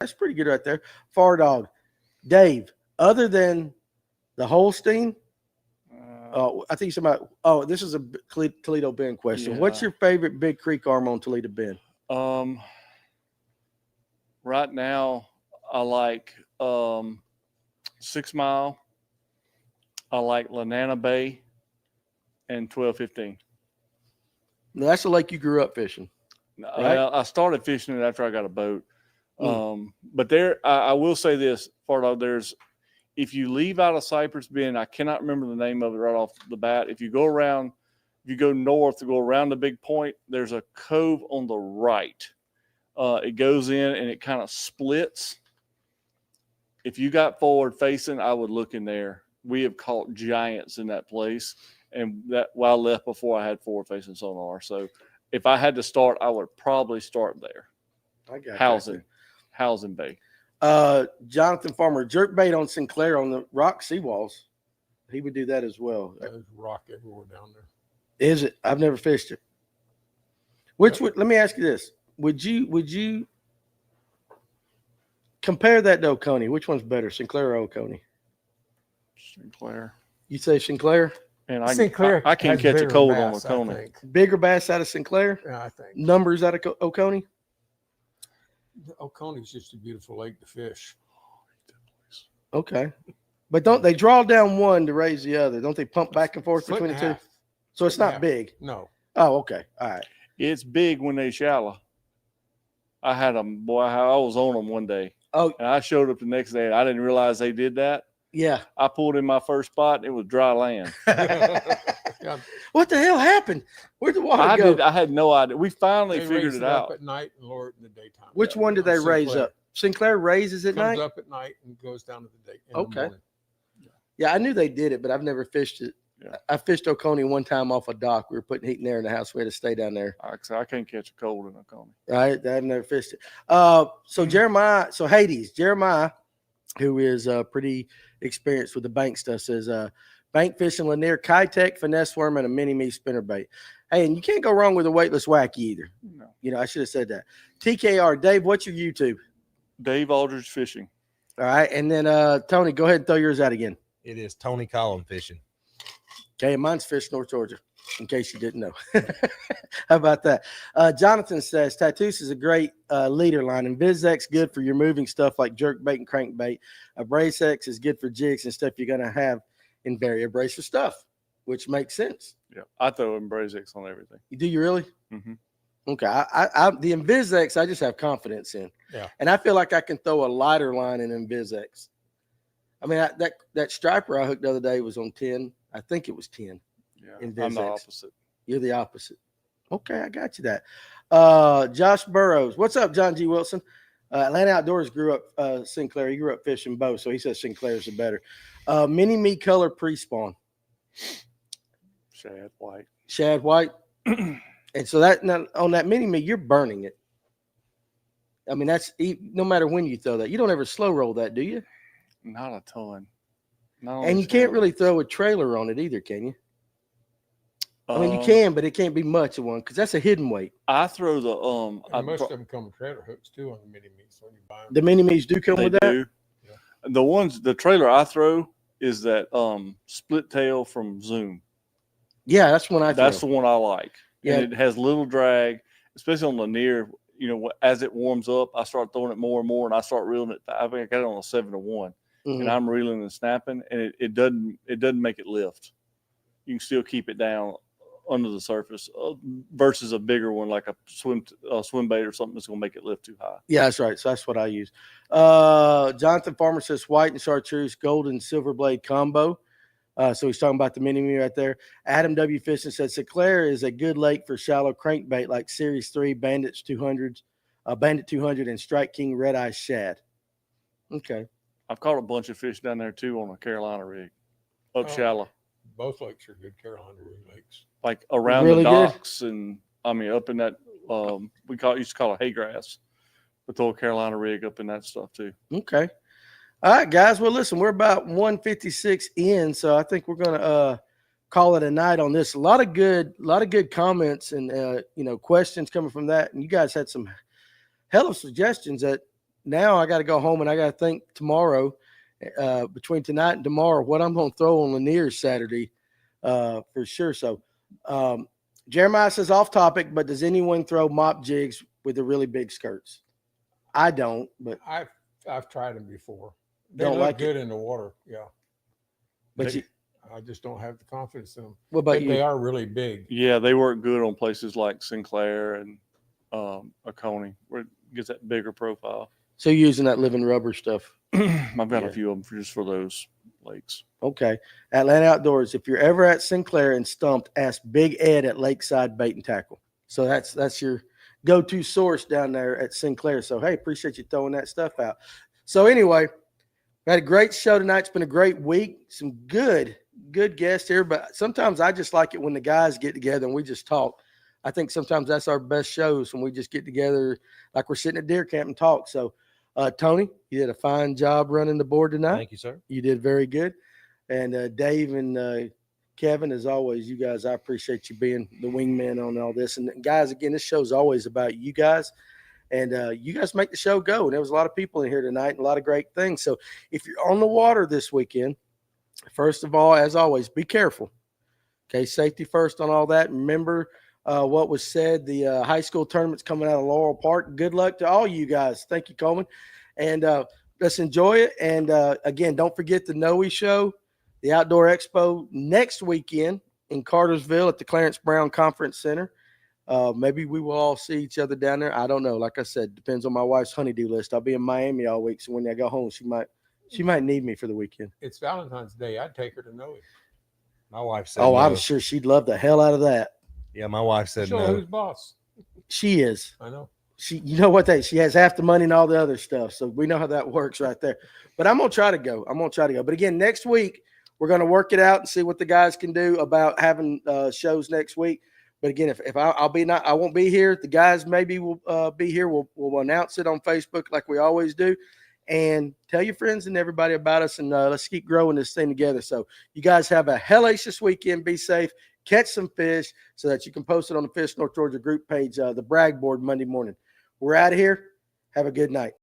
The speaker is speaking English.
That's pretty good right there. Far dog. Dave, other than the Holstein, I think somebody. Oh, this is a Toledo Bend question. Yeah. What's your favorite Big Creek arm on Toledo Bend? Right now, I like 6 Mile. I like Lanana Bay and 1215. Now, that's the lake you grew up fishing. Right? I started fishing it after I got a boat. But there, I will say this, Fardo, there's, if you leave out of Cypress Bend, I cannot remember the name of it right off the bat. If you go around, if you go north to go around the big point, there's a cove on the right. It goes in and it kind of splits. If you got forward facing, I would look in there. We have caught giants in that place, and that while I left before I had forward facing sonar. So if I had to start, I would probably start there. I got Housing Bay. Jonathan Farmer, jerk bait on Sinclair on the rock seawalls. He would do that as well. There's rock everywhere down there. Is it? I've never fished it. Let me ask you this. Would you compare that to Oconee? Which one's better, Sinclair or Oconee? Sinclair. You say Sinclair? And Sinclair I can't catch a cold on Oconee. Bigger bass out of Sinclair? Yeah, I think. Numbers out of Oconee? Oconee's just a beautiful lake to fish. Okay. But don't they draw down one to raise the other? Don't they pump back and forth between the two? So it's not big. No. Oh, okay. All right. It's big when they shallow. I had them, boy. I was on them one day. Oh, and I showed up the next day. And I didn't realize they did that. Yeah. I pulled in my first spot. And it was dry land. What the hell happened? Where'd the water go? I had no idea. We finally They figured it out. Up at night and lower it in the daytime. Which one did they raise up? Sinclair raises at night? Comes up at night and goes down to the day. Okay. Yeah, I knew they did it, but I've never fished it. Yeah. I fished Oconee one time off a dock. We were putting heat and air in the house. We had to stay down there. I can't catch a cold in Oconee. Right? I've never fished it. So Hades, Jeremiah, who is pretty experienced with the bank stuff, says bank fishing Lanier, Kitech, finesse worm, and a mini-me spinnerbait. Hey, and you can't go wrong with a weightless wacky either. No. You know, I should have said that. TKR, Dave, what's your YouTube? Dave Aldridge Fishing. All right. And then Tony, go ahead and throw yours out again. It is Tony Collin Fishing. Okay, mine's Fish North Georgia, in case you didn't know. How about that? Jonathan says, Tatus is a great leader line, and VizX good for your moving stuff like jerk bait and crankbait. Abrasex is good for jigs and stuff you're going to have in very abrasive stuff, which makes sense. Yeah, I throw Abrasex on everything. Do you really? Mm-hmm. Okay, the Invisex I just have confidence in. Yeah, and I feel like I can throw a lighter line in Invisex. I mean, that striper I hooked the other day was on 10. I think it was 10. Yeah, I'm the opposite. You're the opposite. Okay, I got you that. Josh Burrows. What's up, John G. Wilson? Atlanta Outdoors grew up Sinclair. He grew up fishing both, so he says Sinclair's the better. Mini-me color pre-spawn. Shad white. And so that on that mini-me, you're burning it. I mean, that's no matter when you throw that. You don't ever slow roll that, do you? Not a ton. And you can't really throw a trailer on it either, can you? I mean, you can, but it can't be much of one because that's a hidden weight. I throw the most of them come with trailer hooks too on the mini-me's. So when you buy them, the mini-me's do come with that. Yeah. The trailer I throw is that split tail from Zoom. Yeah, that's one I throw. That's the one I like. Yeah, and it has little drag, especially on Lanier. You know, as it warms up, I start throwing it more and more, and I start reeling it. I think I got it on a 7-1. And I'm reeling and snapping, and it doesn't make it lift. You can still keep it down under the surface versus a bigger one like a swim bait or something that's going to make it lift too high. Yeah, that's right. So that's what I use. Jonathan Farmer says white and chartreuse, gold and silver blade combo. So he's talking about the mini-me right there. Adam W. Fishing said Sinclair is a good lake for shallow crankbait like Series 3, Bandit 200, and Strike King Red Eye Shad. Okay. I've caught a bunch of fish down there too on a Carolina rig, shallow. Both lakes are good Carolina rig lakes. Like around the docks, and I mean up in that we used to call it hay grass, but throw a Carolina rig up in that stuff too. Okay. All right, guys. Well, listen, we're about 156 in, so I think we're gonna call it a night on this. A lot of good comments and questions coming from that, and you guys had some hell of suggestions that now I got to go home and I got to think tomorrow, between tonight and tomorrow, what I'm going to throw on Lanier's Saturday, for sure. So, Jeremiah says off topic, but does anyone throw mop jigs with the really big skirts? I don't, but I've tried them before. They Don't look like good in the water. Yeah. but you, I just don't have the confidence in them. what about But you? they are really big. Yeah, they work good on places like Sinclair and Oconee, where it gets that bigger profile. So you're using that living rubber stuff. I've got Yeah. a few of them just for those lakes. Okay. Atlanta Outdoors. If you're ever at Sinclair and stumped, ask Big Ed at Lakeside Bait and Tackle. So that's your go-to source down there at Sinclair. So, hey, appreciate you throwing that stuff out. So anyway, we had a great show tonight. It's been a great week. Some good guests here, but sometimes I just like it when the guys get together and we just talk. I think sometimes that's our best shows, when we just get together like we're sitting at deer camp and talk. So, Tony, you did a fine job running the board tonight. Thank you, sir. You did very good. And Dave and Kevin, as always, you guys, I appreciate you being the wingman on all this. And guys, again, this show's always about you guys. And you guys make the show go. And there was a lot of people in here tonight and a lot of great things. So if you're on the water this weekend, first of all, as always, be careful. Okay, safety first on all that. Remember what was said, the high school tournament's coming out of Laurel Park. Good luck to all you guys. Thank you, Coleman. And let's enjoy it. And again, don't forget the Noe Show, the Outdoor Expo next weekend in Cartersville at the Clarence Brown Conference Center. Maybe we will all see each other down there. I don't know. Like I said, depends on my wife's honeydew list. I'll be in Miami all week, so when I go home, she might need me for the weekend. It's Valentine's Day. I'd take her to know it. My wife said Oh, no. I'm sure she'd love the hell out of that. Yeah, my wife said Show no. who's boss. She is. I know. You know what she has half the money and all the other stuff. So we know how that works right there. But I'm going to try to go. But again, next week, we're going to work it out and see what the guys can do about having shows next week. But again, if I won't be here. The guys maybe will be here. We'll announce it on Facebook like we always do. And tell your friends and everybody about us, and let's keep growing this thing together. So you guys have a hellacious weekend. Be safe. Catch some fish so that you can post it on the Fish North Georgia group page, the brag board Monday morning. We're out of here. Have a good night.